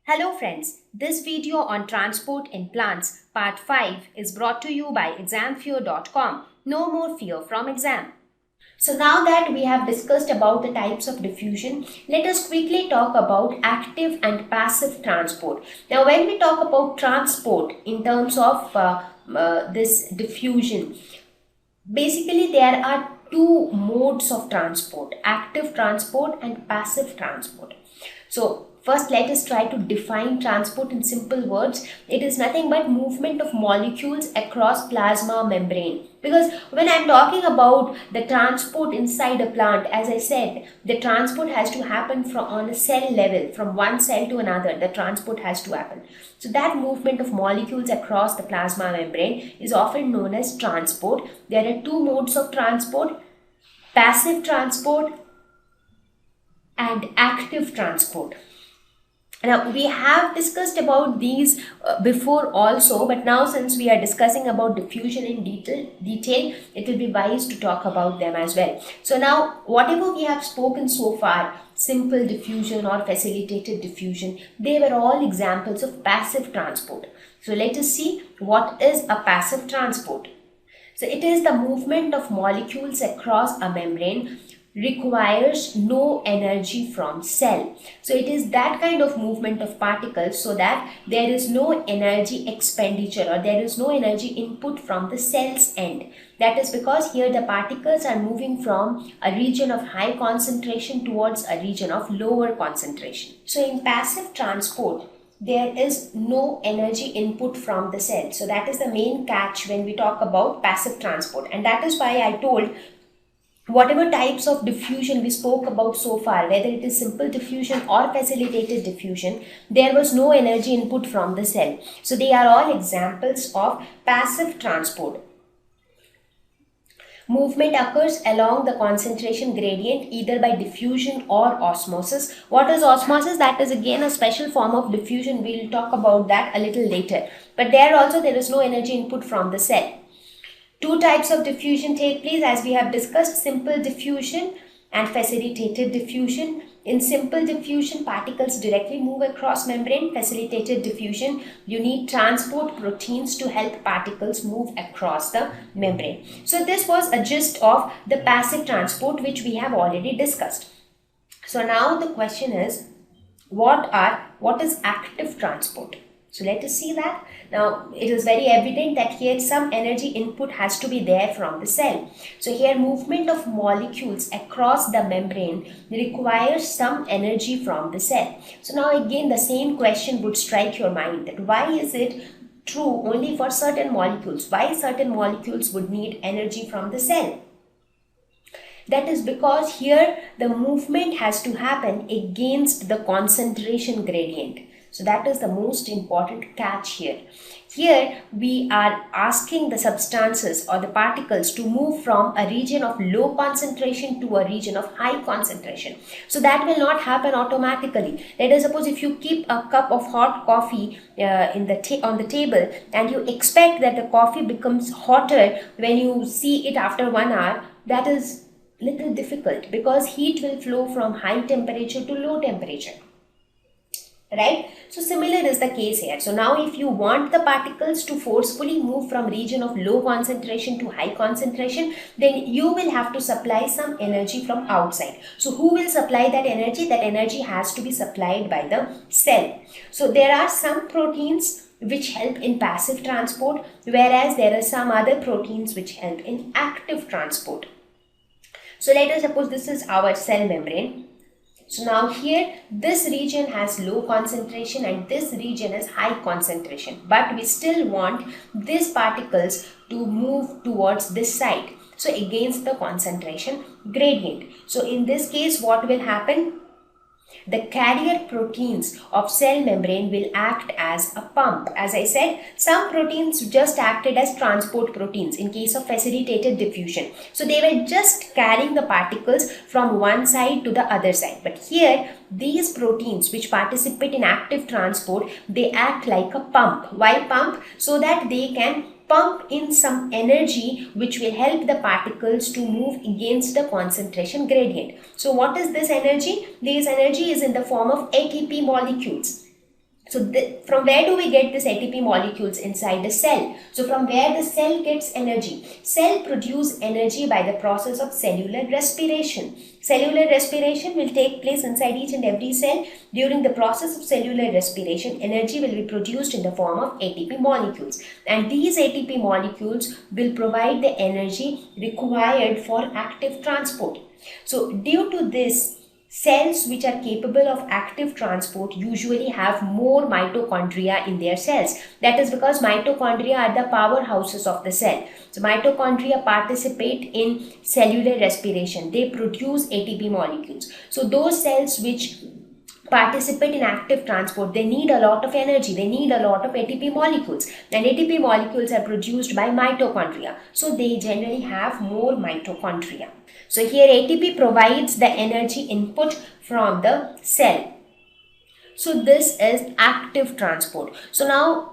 Hello friends, this video on transport in plants part 5 is brought to you by examfear.com. No more fear from exam. So now that we have discussed about the types of diffusion, let us quickly talk about active and passive transport. Now when we talk about transport in terms of this diffusion, basically there are two modes of transport, active transport and passive transport. So first let us try to define transport in simple words. It is nothing but movement of molecules across plasma membrane. Because when I'm talking about the transport inside a plant, as I said, the transport has to happen from on a cell level, from one cell to another, the transport has to happen. So that movement of molecules across the plasma membrane is often known as transport. There are two modes of transport, passive transport and active transport. Now we have discussed about these before also, but now since we are discussing about diffusion in detail, it will be wise to talk about them as well. So now whatever we have spoken so far, simple diffusion or facilitated diffusion, they were all examples of passive transport. So let us see what is a passive transport. So it is the movement of molecules across a membrane, requires no energy from cell. So it is that kind of movement of particles so that there is no energy expenditure or there is no energy input from the cell's end. That is because here the particles are moving from a region of high concentration towards a region of lower concentration. So in passive transport, there is no energy input from the cell. So that is the main catch when we talk about passive transport, and that is why I told whatever types of diffusion we spoke about so far, whether it is simple diffusion or facilitated diffusion, there was no energy input from the cell. So they are all examples of passive transport. Movement occurs along the concentration gradient either by diffusion or osmosis. What is osmosis? That is again a special form of diffusion. We will talk about that a little later. But there also there is no energy input from the cell. Two types of diffusion take place as we have discussed, simple diffusion and facilitated diffusion. In simple diffusion, particles directly move across membrane. Facilitated diffusion, you need transport proteins to help particles move across the membrane. So this was a gist of the passive transport which we have already discussed. So now the question is, what is active transport? So let us see that. Now it is very evident that here some energy input has to be there from the cell. So here movement of molecules across the membrane requires some energy from the cell. So now again the same question would strike your mind, that why is it true only for certain molecules? Why certain molecules would need energy from the cell? That is because here the movement has to happen against the concentration gradient. So that is the most important catch here. Here we are asking the substances or the particles to move from a region of low concentration to a region of high concentration. So that will not happen automatically. Let us suppose if you keep a cup of hot coffee on the table and you expect that the coffee becomes hotter when you see it after 1 hour, that is little difficult because heat will flow from high temperature to low temperature. Right? So similar is the case here. So now if you want the particles to forcefully move from region of low concentration to high concentration, then you will have to supply some energy from outside. So who will supply that energy? That energy has to be supplied by the cell. So there are some proteins which help in passive transport, whereas there are some other proteins which help in active transport. So let us suppose this is our cell membrane. So now here this region has low concentration and this region is high concentration, but we still want these particles to move towards this side, so against the concentration gradient. So in this case what will happen? The carrier proteins of cell membrane will act as a pump. As I said, some proteins just acted as transport proteins in case of facilitated diffusion. So they were just carrying the particles from one side to the other side. But here, these proteins which participate in active transport, they act like a pump. Why pump? So that they can pump in some energy which will help the particles to move against the concentration gradient. So what is this energy? This energy is in the form of ATP molecules. So from where do we get this ATP molecules inside the cell? So from where the cell gets energy? Cell produce energy by the process of cellular respiration. Cellular respiration will take place inside each and every cell. During the process of cellular respiration, energy will be produced in the form of ATP molecules. And these ATP molecules will provide the energy required for active transport. So due to this, cells which are capable of active transport usually have more mitochondria in their cells. That is because mitochondria are the powerhouses of the cell. So mitochondria participate in cellular respiration. They produce ATP molecules. So those cells which participate in active transport, they need a lot of energy, they need a lot of ATP molecules, and ATP molecules are produced by mitochondria, so they generally have more mitochondria. So here ATP provides the energy input from the cell. So this is active transport. So now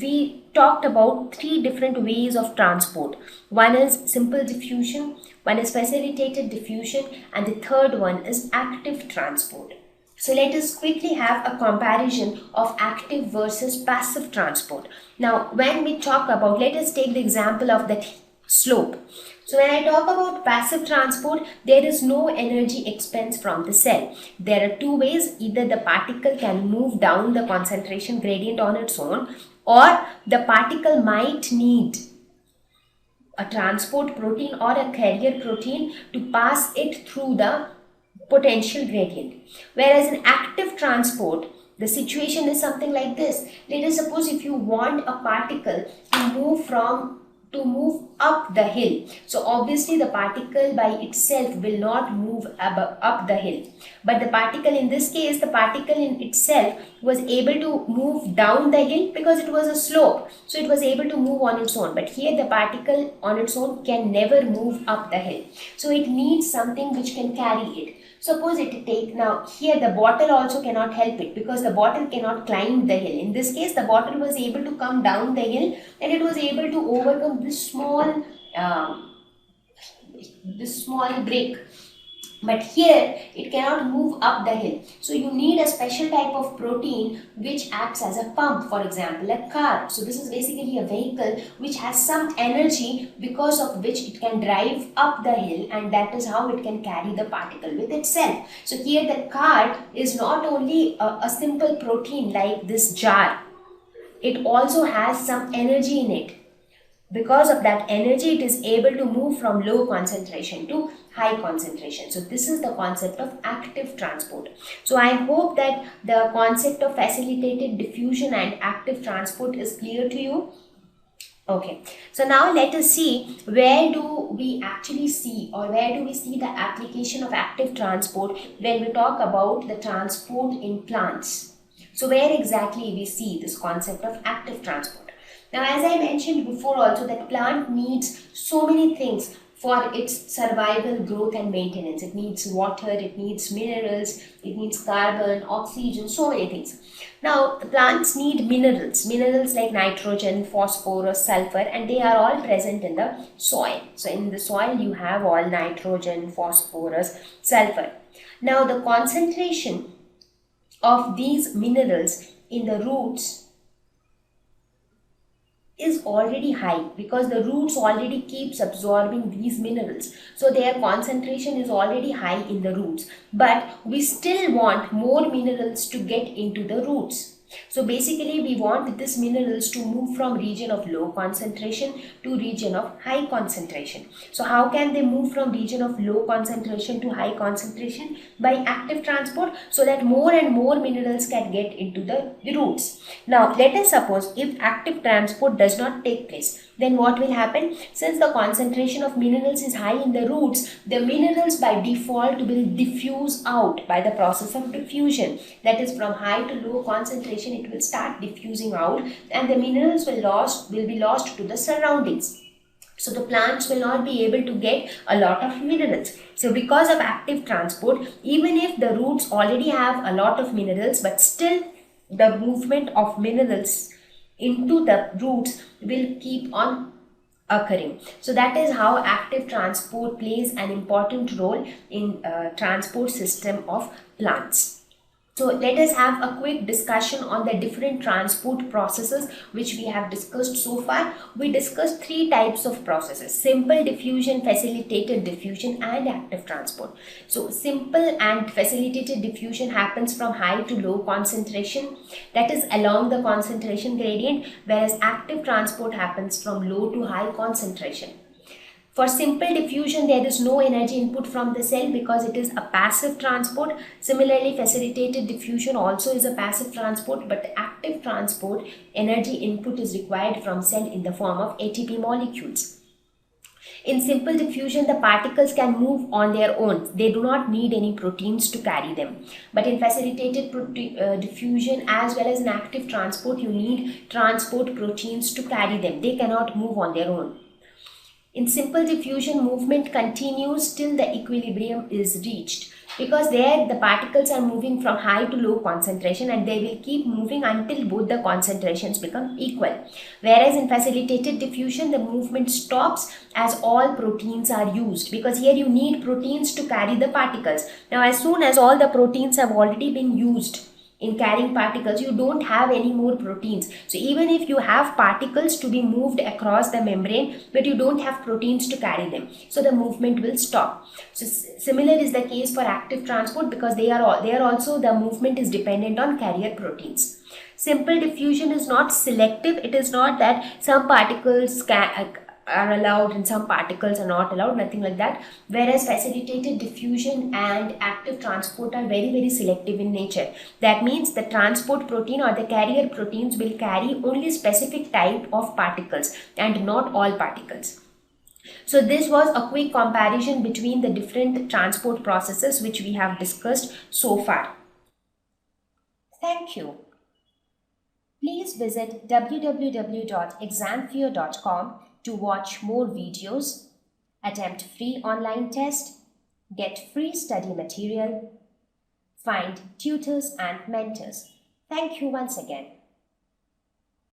we talked about three different ways of transport. One is simple diffusion, one is facilitated diffusion, and the third one is active transport. So let us quickly have a comparison of active versus passive transport. Now, when we talk about, let us take the example of that slope. So when I talk about passive transport, there is no energy expense from the cell. There are two ways. Either the particle can move down the concentration gradient on its own, or the particle might need a transport protein or a carrier protein to pass it through the potential gradient. Whereas in active transport, the situation is something like this. Let us suppose if you want a particle to move up the hill. So obviously the particle by itself will not move up the hill. But the particle in this case, the particle in itself was able to move down the hill because it was a slope. So it was able to move on its own. But here the particle on its own can never move up the hill. So it needs something which can carry it. Suppose now here the bottle also cannot help it because the bottle cannot climb the hill. In this case, the bottle was able to come down the hill and it was able to overcome this small break. But here it cannot move up the hill. So you need a special type of protein which acts as a pump, for example, a car. So this is basically a vehicle which has some energy because of which it can drive up the hill, and that is how it can carry the particle with itself. So here the car is not only a simple protein like this jar, it also has some energy in it. Because of that energy, it is able to move from low concentration to high concentration. So this is the concept of active transport. So I hope that the concept of facilitated diffusion and active transport is clear to you. Okay, so now let us see where do we actually see the application of active transport when we talk about the transport in plants. So where exactly we see this concept of active transport? Now, as I mentioned before also, that plant needs so many things for its survival, growth and maintenance. It needs water, it needs minerals, it needs carbon, oxygen, so many things. Now, plants need minerals like nitrogen, phosphorus, sulfur, and they are all present in the soil. So in the soil, you have all nitrogen, phosphorus, sulfur. Now, the concentration of these minerals in the roots is already high because the roots already keeps absorbing these minerals, so their concentration is already high in the roots, but we still want more minerals to get into the roots. So basically we want these minerals to move from region of low concentration to region of high concentration. So how can they move from region of low concentration to high concentration? By active transport, so that more and more minerals can get into the roots. Now let us suppose if active transport does not take place, then what will happen? Since the concentration of minerals is high in the roots, the minerals by default will diffuse out by the process of diffusion. That is, from high to low concentration, it will start diffusing out and the minerals will be lost to the surroundings. So the plants will not be able to get a lot of minerals. So because of active transport, even if the roots already have a lot of minerals, but still the movement of minerals into the roots will keep on occurring. So that is how active transport plays an important role in transport system of plants. So let us have a quick discussion on the different transport processes which we have discussed so far. We discussed three types of processes: simple diffusion, facilitated diffusion, and active transport. So simple and facilitated diffusion happens from high to low concentration, that is along the concentration gradient, whereas active transport happens from low to high concentration. For simple diffusion, there is no energy input from the cell because it is a passive transport. Similarly, facilitated diffusion also is a passive transport, but active transport, energy input is required from cell in the form of ATP molecules. In simple diffusion, the particles can move on their own. They do not need any proteins to carry them. But in facilitated diffusion as well as in active transport, you need transport proteins to carry them. They cannot move on their own. In simple diffusion, movement continues till the equilibrium is reached, because there the particles are moving from high to low concentration and they will keep moving until both the concentrations become equal. Whereas in facilitated diffusion, the movement stops as all proteins are used, because here you need proteins to carry the particles. Now as soon as all the proteins have already been used in carrying particles, you don't have any more proteins. So even if you have particles to be moved across the membrane, but you don't have proteins to carry them, so the movement will stop. So similar is the case for active transport, because they are also, the movement is dependent on carrier proteins. Simple diffusion is not selective. It is not that some particles are allowed and some particles are not allowed, nothing like that. Whereas facilitated diffusion and active transport are very selective in nature. That means the transport protein or the carrier proteins will carry only specific type of particles and not all particles. So this was a quick comparison between the different transport processes which we have discussed so far. Thank you. Please visit www.examfear.com to watch more videos, attempt free online test, get free study material, find tutors and mentors. Thank you once again.